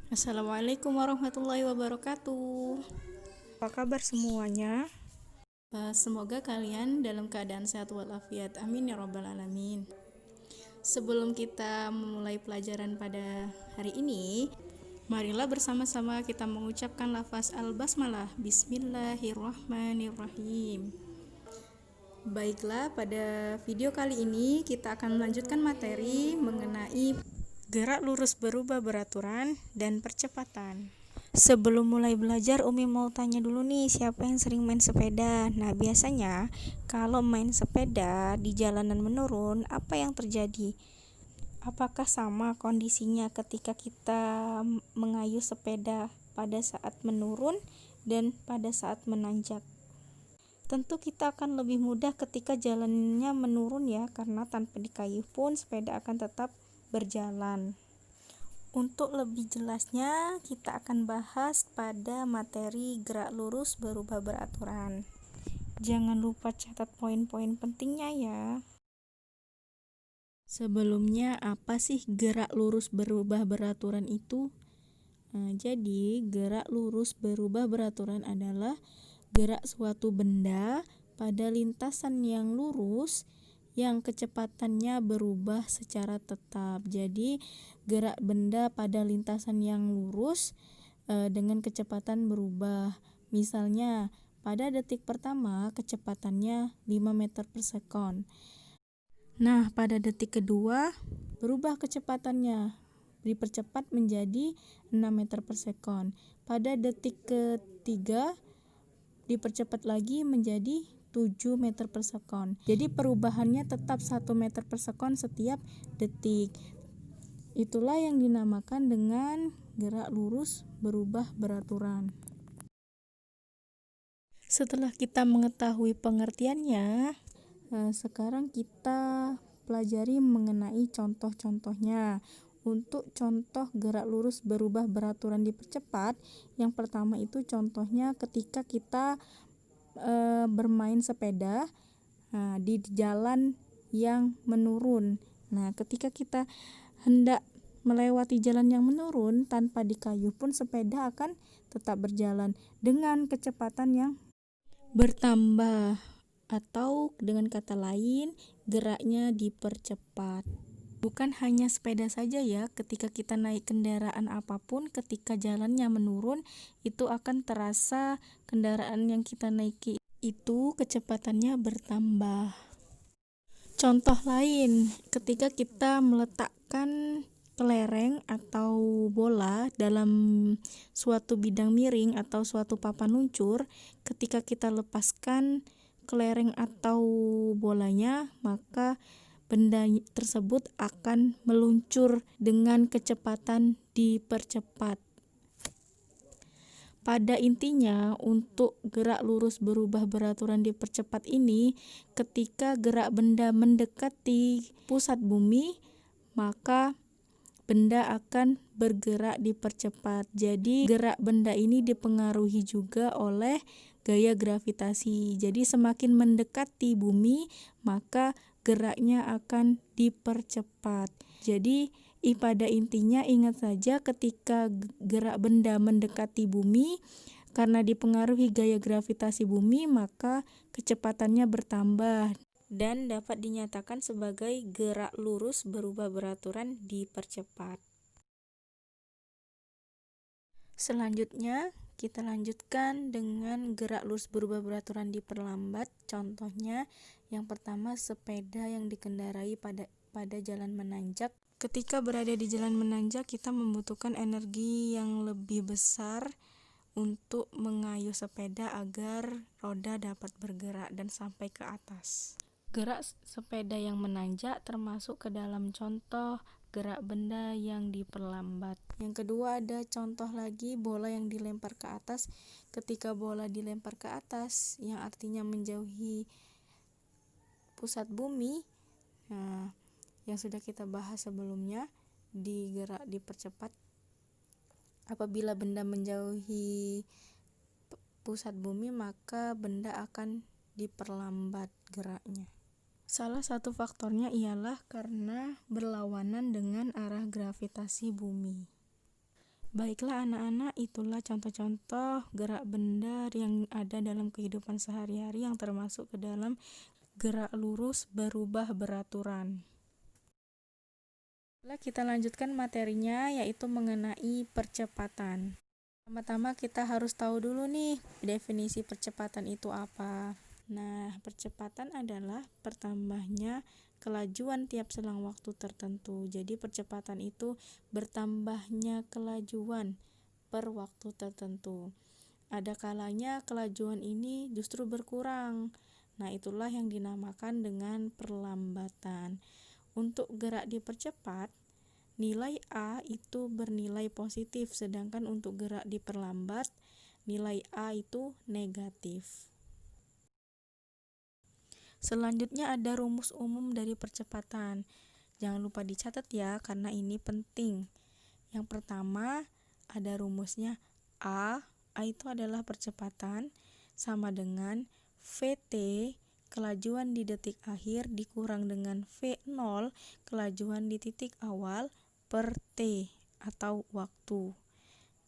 Assalamualaikum warahmatullahi wabarakatuh. Apa kabar semuanya? Semoga kalian dalam keadaan sehat walafiat. Amin ya robbal alamin. Sebelum kita memulai pelajaran pada hari ini, marilah bersama-sama kita mengucapkan lafaz al-basmalah. Bismillahirrahmanirrahim. Baiklah, pada video kali ini kita akan melanjutkan materi mengenai Gerak lurus berubah beraturan dan percepatan. Sebelum mulai belajar, Umi mau tanya dulu nih, siapa yang sering main sepeda? Nah, biasanya kalau main sepeda di jalanan menurun, apa yang terjadi? Apakah sama kondisinya ketika kita mengayuh sepeda pada saat menurun dan pada saat menanjak? Tentu kita akan lebih mudah ketika jalannya menurun ya, karena tanpa dikayuh pun sepeda akan tetap berjalan. Untuk lebih jelasnya, kita akan bahas pada materi gerak lurus berubah beraturan. Jangan lupa catat poin-poin pentingnya ya. sebelumnya apa sih gerak lurus berubah beraturan itu? Jadi, gerak lurus berubah beraturan adalah gerak suatu benda pada lintasan yang lurus yang kecepatannya berubah secara tetap. Jadi, gerak benda pada lintasan yang lurus dengan kecepatan berubah. Misalnya, pada detik pertama kecepatannya 5 meter per sekon. Nah, pada detik kedua berubah kecepatannya, dipercepat menjadi 6 meter per sekon. Pada detik ketiga dipercepat lagi menjadi 7 meter per sekon. Jadi perubahannya tetap 1 meter per sekon setiap detik. Itulah yang dinamakan dengan gerak lurus berubah beraturan. Setelah kita mengetahui pengertiannya, sekarang kita pelajari mengenai contoh-contohnya. Untuk contoh gerak lurus berubah beraturan dipercepat, yang pertama itu contohnya ketika kita bermain sepeda di jalan yang menurun. Nah, ketika kita hendak melewati jalan yang menurun tanpa dikayuh pun sepeda akan tetap berjalan dengan kecepatan yang bertambah, atau dengan kata lain geraknya dipercepat. Bukan hanya sepeda saja ya, ketika kita naik kendaraan apapun, ketika jalannya menurun, itu akan terasa kendaraan yang kita naiki itu kecepatannya bertambah. Contoh lain, ketika kita meletakkan kelereng atau bola dalam suatu bidang miring atau suatu papan luncur, ketika kita lepaskan kelereng atau bolanya, maka benda tersebut akan meluncur dengan kecepatan dipercepat. Pada intinya, untuk gerak lurus berubah beraturan dipercepat ini, ketika gerak benda mendekati pusat bumi, maka benda akan bergerak dipercepat. Jadi, gerak benda ini dipengaruhi juga oleh gaya gravitasi. Jadi, semakin mendekati bumi, maka geraknya akan dipercepat. Jadi, pada intinya ingat saja ketika gerak benda mendekati bumi, karena dipengaruhi gaya gravitasi bumi, maka kecepatannya bertambah dan dapat dinyatakan sebagai gerak lurus berubah beraturan dipercepat. Selanjutnya, kita lanjutkan dengan gerak lurus berubah beraturan diperlambat. Contohnya, yang pertama sepeda yang dikendarai pada jalan menanjak. Ketika berada di jalan menanjak, kita membutuhkan energi yang lebih besar untuk mengayuh sepeda agar roda dapat bergerak dan sampai ke atas. Gerak sepeda yang menanjak termasuk ke dalam contoh gerak benda yang diperlambat. Yang kedua, ada contoh lagi bola yang dilempar ke atas. Ketika bola dilempar ke atas, yang artinya menjauhi pusat bumi, yang sudah kita bahas sebelumnya, digerak dipercepat apabila benda menjauhi pusat bumi, maka benda akan diperlambat geraknya. Salah satu faktornya ialah karena berlawanan dengan arah gravitasi bumi. Baiklah anak-anak, itulah contoh-contoh gerak benda yang ada dalam kehidupan sehari-hari yang termasuk ke dalam gerak lurus berubah beraturan. Kita lanjutkan materinya, yaitu mengenai percepatan. Pertama-tama kita harus tahu dulu nih definisi percepatan itu apa. Nah, percepatan adalah bertambahnya kelajuan tiap selang waktu tertentu. Jadi percepatan itu bertambahnya kelajuan per waktu tertentu. Ada kalanya kelajuan ini justru berkurang. Nah, itulah yang dinamakan dengan perlambatan. Untuk gerak dipercepat, nilai A itu bernilai positif, sedangkan untuk gerak diperlambat, nilai A itu negatif. Selanjutnya ada rumus umum dari percepatan. Jangan lupa dicatat ya, karena ini penting. Yang pertama, ada rumusnya A itu adalah percepatan sama dengan VT, kelajuan di detik akhir, dikurang dengan V0, kelajuan di titik awal, per T atau waktu.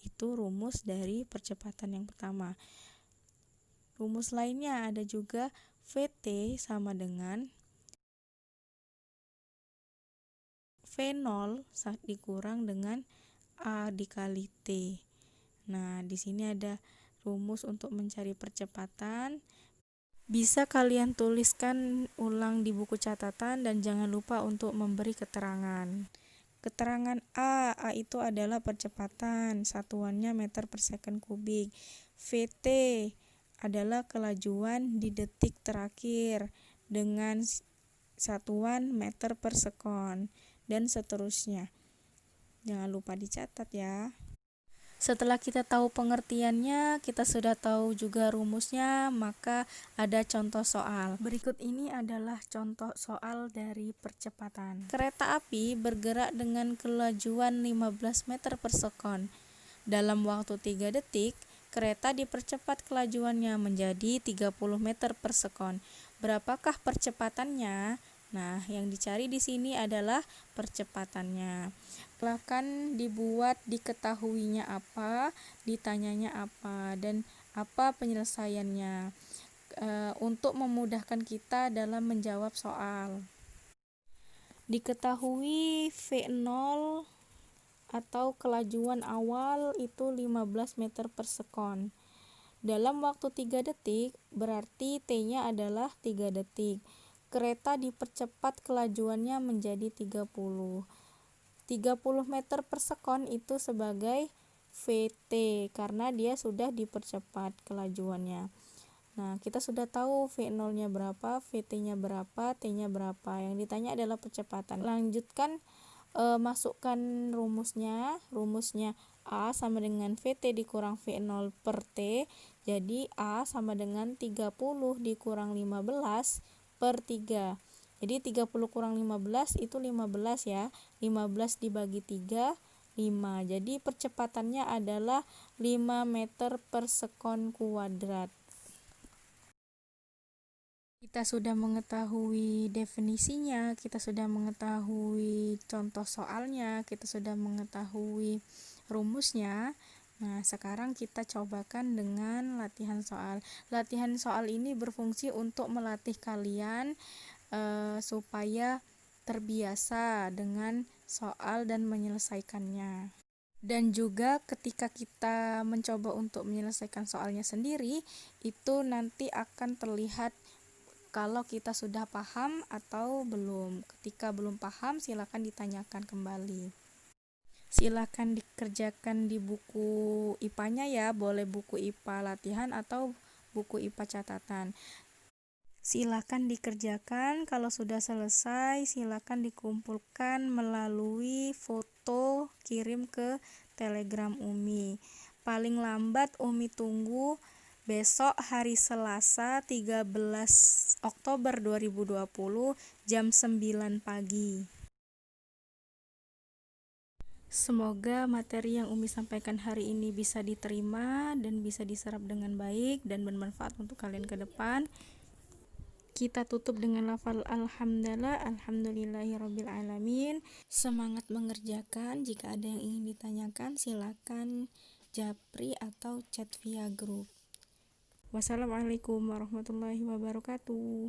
Itu rumus dari percepatan yang pertama. Rumus lainnya ada juga VT sama dengan V0 dikurang dengan A dikali T. Nah, di sini ada rumus untuk mencari percepatan. Bisa kalian tuliskan ulang di buku catatan dan jangan lupa untuk memberi keterangan. Keterangan A itu adalah percepatan, satuannya meter per second kubik. VT adalah kelajuan di detik terakhir dengan satuan meter per sekon, dan seterusnya. Jangan lupa dicatat ya. Setelah kita tahu pengertiannya, kita sudah tahu juga rumusnya, maka ada contoh soal. Berikut ini adalah contoh soal dari percepatan. Kereta api bergerak dengan kelajuan 15 meter per sekon. Dalam waktu 3 detik, kereta dipercepat kelajuannya menjadi 30 meter per sekon. Berapakah percepatannya? Nah, yang dicari di sini adalah percepatannya. Silakan dibuat diketahuinya apa, ditanyanya apa, dan apa penyelesaiannya untuk memudahkan kita dalam menjawab soal. Diketahui V0 atau kelajuan awal itu 15 meter per sekon. Dalam waktu 3 detik, berarti T-nya adalah 3 detik. Kereta dipercepat kelajuannya menjadi 30 meter per sekon itu sebagai VT, karena dia sudah dipercepat kelajuannya. Nah, kita sudah tahu V0-nya berapa, VT-nya berapa, T-nya berapa. Yang ditanya adalah percepatan. Lanjutkan, masukkan rumusnya. Rumusnya A sama dengan VT dikurang V0 per T. Jadi A sama dengan 30 dikurang 15 per 3. Jadi 30 kurang 15 itu 15 ya. 15 dibagi 3, 5. Jadi percepatannya adalah 5 meter per sekon kuadrat. Kita sudah mengetahui definisinya, kita sudah mengetahui contoh soalnya, kita sudah mengetahui rumusnya. Nah, sekarang kita cobakan dengan latihan soal. Latihan soal ini berfungsi untuk melatih kalian supaya terbiasa dengan soal dan menyelesaikannya. Dan juga ketika kita mencoba untuk menyelesaikan soalnya sendiri, itu nanti akan terlihat kalau kita sudah paham atau belum. Ketika belum paham, silakan ditanyakan kembali. Silakan dikerjakan di buku IPA-nya ya, boleh buku IPA latihan atau buku IPA catatan. Silakan dikerjakan, kalau sudah selesai silakan dikumpulkan melalui foto, kirim ke Telegram Umi. Paling lambat Umi tunggu besok hari Selasa 13 Oktober 2020 jam 9 pagi. Semoga materi yang Umi sampaikan hari ini bisa diterima dan bisa diserap dengan baik dan bermanfaat untuk kalian ke depan. Kita tutup dengan lafal alhamdulillah, alhamdulillahirabbil alamin. Semangat mengerjakan. Jika ada yang ingin ditanyakan, silakan japri atau chat via grup. Wassalamualaikum warahmatullahi wabarakatuh.